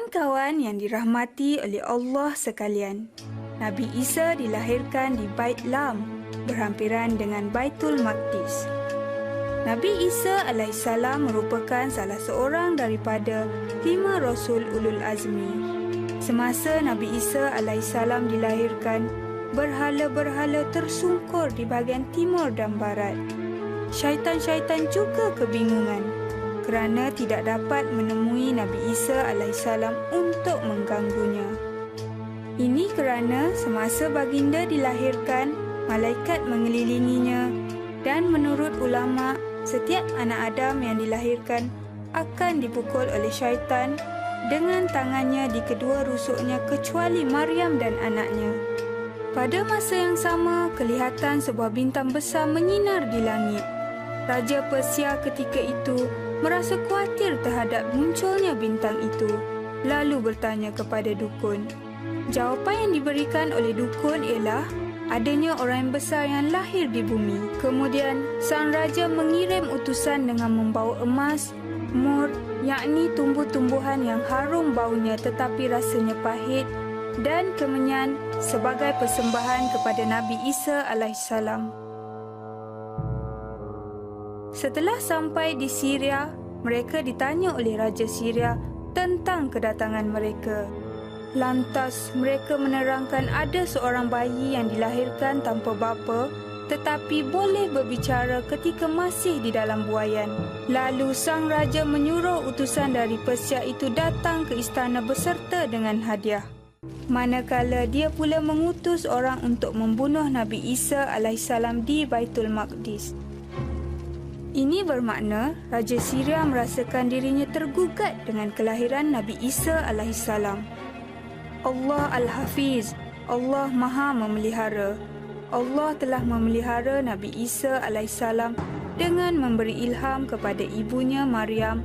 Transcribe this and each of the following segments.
Kawan-kawan yang dirahmati oleh Allah sekalian, Nabi Isa dilahirkan di Bait Lam, berhampiran dengan Baitul Maqdis. Nabi Isa alaihissalam merupakan salah seorang daripada 5 Rasul Ulul Azmi. Semasa Nabi Isa alaihissalam dilahirkan, berhala-berhala tersungkur di bahagian timur dan barat. Syaitan-syaitan juga kebingungan kerana tidak dapat menemui Nabi Isa alaihissalam untuk mengganggunya. Ini kerana semasa baginda dilahirkan, malaikat mengelilinginya dan menurut ulama, setiap anak Adam yang dilahirkan akan dipukul oleh syaitan dengan tangannya di kedua rusuknya kecuali Maryam dan anaknya. Pada masa yang sama, kelihatan sebuah bintang besar menyinar di langit. Raja Persia ketika itu merasa khawatir terhadap munculnya bintang itu, lalu bertanya kepada dukun. Jawapan yang diberikan oleh dukun ialah adanya orang yang besar yang lahir di bumi. Kemudian, sang raja mengirim utusan dengan membawa emas, mur, yakni tumbuh-tumbuhan yang harum baunya tetapi rasanya pahit, dan kemenyan sebagai persembahan kepada Nabi Isa alaihissalam. Setelah sampai di Syria, mereka ditanya oleh Raja Syria tentang kedatangan mereka. Lantas, mereka menerangkan ada seorang bayi yang dilahirkan tanpa bapa tetapi boleh berbicara ketika masih di dalam buaian. Lalu, sang raja menyuruh utusan dari Persia itu datang ke istana beserta dengan hadiah. Manakala dia pula mengutus orang untuk membunuh Nabi Isa alaihissalam di Baitul Maqdis. Ini bermakna Raja Syria merasakan dirinya tergugat dengan kelahiran Nabi Isa alaihissalam. Allah Al-Hafiz, Allah Maha Memelihara. Allah telah memelihara Nabi Isa alaihissalam dengan memberi ilham kepada ibunya Maryam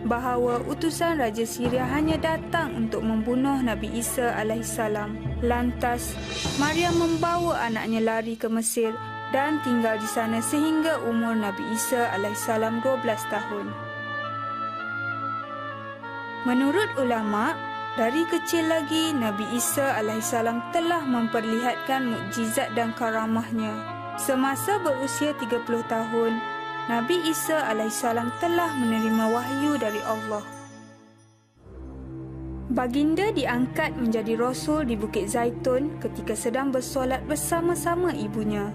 bahawa utusan Raja Syria hanya datang untuk membunuh Nabi Isa alaihissalam. Lantas, Maryam membawa anaknya lari ke Mesir dan tinggal di sana sehingga umur Nabi Isa alaihissalam 12 tahun. Menurut ulama, dari kecil lagi Nabi Isa alaihissalam telah memperlihatkan mukjizat dan karamahnya. Semasa berusia 30 tahun, Nabi Isa alaihissalam telah menerima wahyu dari Allah. Baginda diangkat menjadi Rasul di Bukit Zaitun ketika sedang bersolat bersama-sama ibunya.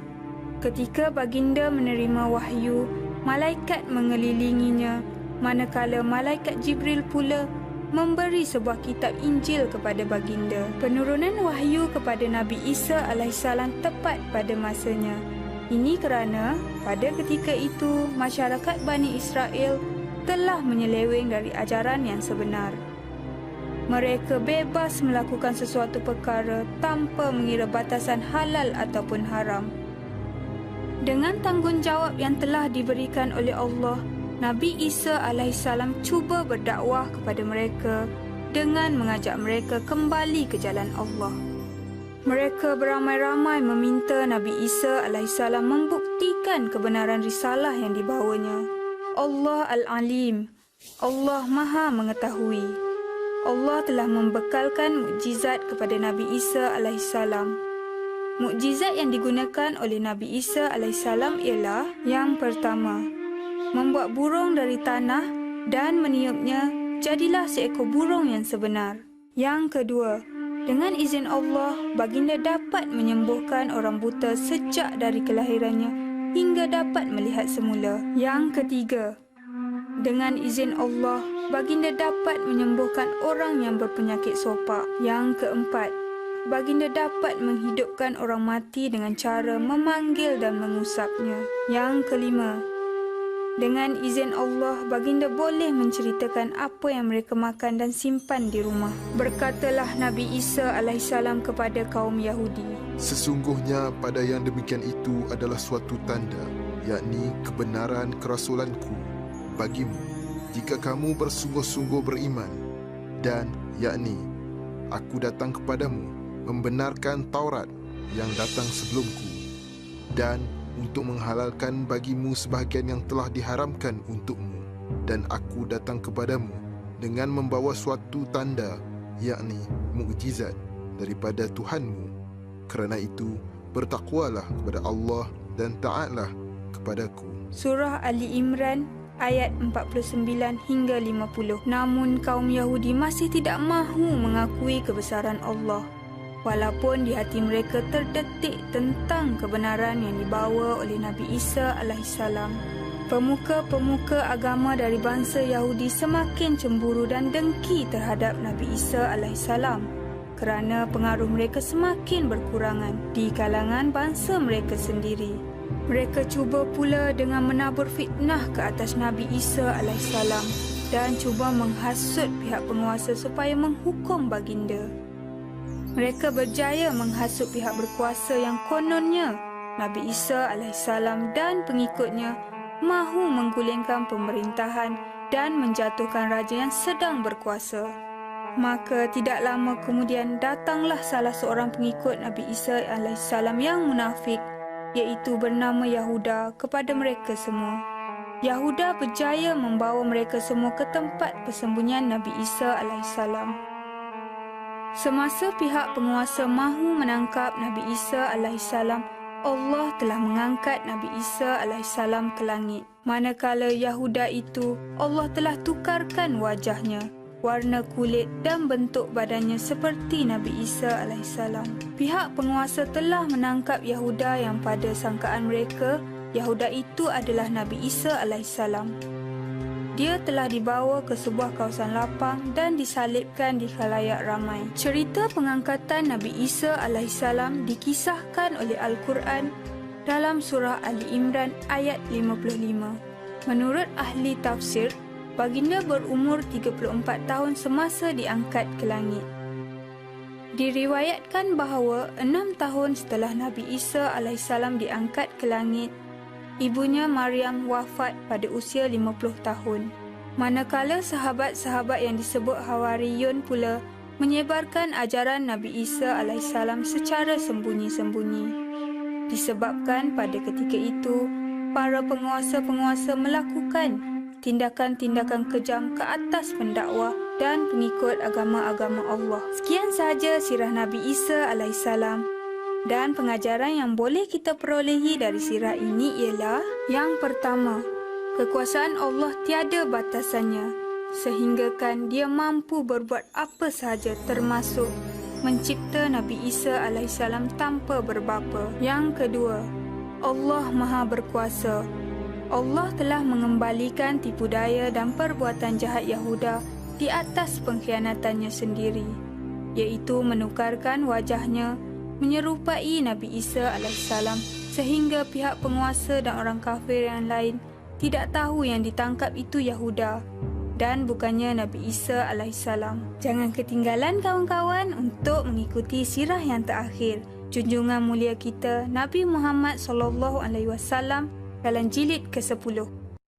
Ketika baginda menerima wahyu, malaikat mengelilinginya, manakala malaikat Jibril pula memberi sebuah kitab Injil kepada baginda. Penurunan wahyu kepada Nabi Isa alaihissalam tepat pada masanya. Ini kerana pada ketika itu masyarakat Bani Israel telah menyeleweng dari ajaran yang sebenar. Mereka bebas melakukan sesuatu perkara tanpa mengira batasan halal ataupun haram. Dengan tanggungjawab yang telah diberikan oleh Allah, Nabi Isa alaihissalam cuba berdakwah kepada mereka dengan mengajak mereka kembali ke jalan Allah. Mereka beramai-ramai meminta Nabi Isa alaihissalam membuktikan kebenaran risalah yang dibawanya. Allah Al-Alim, Allah Maha Mengetahui. Allah telah membekalkan mukjizat kepada Nabi Isa alaihissalam. Mukjizat yang digunakan oleh Nabi Isa alaihissalam ialah yang pertama, membuat burung dari tanah dan meniupnya jadilah seekor burung yang sebenar. Yang kedua, dengan izin Allah, baginda dapat menyembuhkan orang buta sejak dari kelahirannya hingga dapat melihat semula. Yang ketiga, dengan izin Allah, baginda dapat menyembuhkan orang yang berpenyakit sopak. Yang keempat, baginda dapat menghidupkan orang mati dengan cara memanggil dan mengusapnya. Yang kelima, dengan izin Allah, baginda boleh menceritakan apa yang mereka makan dan simpan di rumah. Berkatalah Nabi Isa alaihissalam kepada kaum Yahudi, sesungguhnya pada yang demikian itu adalah suatu tanda, yakni kebenaran kerasulanku bagimu, jika kamu bersungguh-sungguh beriman, dan yakni aku datang kepadamu membenarkan Taurat yang datang sebelumku, dan untuk menghalalkan bagimu sebahagian yang telah diharamkan untukmu, dan aku datang kepadamu dengan membawa suatu tanda, yakni mukjizat daripada Tuhanmu. Kerana itu, bertakwalah kepada Allah dan taatlah kepadaku. Surah Ali Imran ayat 49 hingga 50. Namun kaum Yahudi masih tidak mahu mengakui kebesaran Allah, walaupun di hati mereka terdetik tentang kebenaran yang dibawa oleh Nabi Isa alaihissalam. Pemuka-pemuka agama dari bangsa Yahudi semakin cemburu dan dengki terhadap Nabi Isa alaihissalam kerana pengaruh mereka semakin berkurangan di kalangan bangsa mereka sendiri. Mereka cuba pula dengan menabur fitnah ke atas Nabi Isa alaihissalam dan cuba menghasut pihak penguasa supaya menghukum baginda. Mereka berjaya menghasut pihak berkuasa yang kononnya Nabi Isa alaihissalam dan pengikutnya mahu menggulingkan pemerintahan dan menjatuhkan raja yang sedang berkuasa. Maka tidak lama kemudian datanglah salah seorang pengikut Nabi Isa alaihissalam yang munafik, iaitu bernama Yahuda, kepada mereka semua. Yahuda berjaya membawa mereka semua ke tempat persembunyian Nabi Isa alaihissalam. Semasa pihak penguasa mahu menangkap Nabi Isa alaihissalam, Allah telah mengangkat Nabi Isa alaihissalam ke langit. Manakala Yahuda itu, Allah telah tukarkan wajahnya, warna kulit dan bentuk badannya seperti Nabi Isa alaihissalam. Pihak penguasa telah menangkap Yahuda yang pada sangkaan mereka Yahuda itu adalah Nabi Isa alaihissalam. Dia telah dibawa ke sebuah kawasan lapang dan disalibkan di khalayak ramai. Cerita pengangkatan Nabi Isa alaihissalam dikisahkan oleh Al-Quran dalam surah Ali Imran ayat 55. Menurut ahli tafsir, baginda berumur 34 tahun semasa diangkat ke langit. Diriwayatkan bahawa 6 tahun setelah Nabi Isa alaihissalam diangkat ke langit, ibunya Maryam wafat pada usia 50 tahun. Manakala sahabat-sahabat yang disebut Hawariyun pula menyebarkan ajaran Nabi Isa alaihissalam secara sembunyi-sembunyi. Disebabkan pada ketika itu, para penguasa-penguasa melakukan tindakan-tindakan kejam ke atas pendakwa dan pengikut agama-agama Allah. Sekian sahaja sirah Nabi Isa alaihissalam. Dan pengajaran yang boleh kita perolehi dari sirah ini ialah: yang pertama, kekuasaan Allah tiada batasannya, sehinggakan dia mampu berbuat apa sahaja termasuk mencipta Nabi Isa alaihissalam tanpa berbapa. Yang kedua, Allah Maha Berkuasa. Allah telah mengembalikan tipu daya dan perbuatan jahat Yahuda di atas pengkhianatannya sendiri, iaitu menukarkan wajahnya menyerupai Nabi Isa alaihissalam sehingga pihak penguasa dan orang kafir yang lain tidak tahu yang ditangkap itu Yahuda dan bukannya Nabi Isa alaihissalam. Jangan ketinggalan kawan-kawan untuk mengikuti sirah yang terakhir junjungan mulia kita Nabi Muhammad SAW dalam jilid ke-10.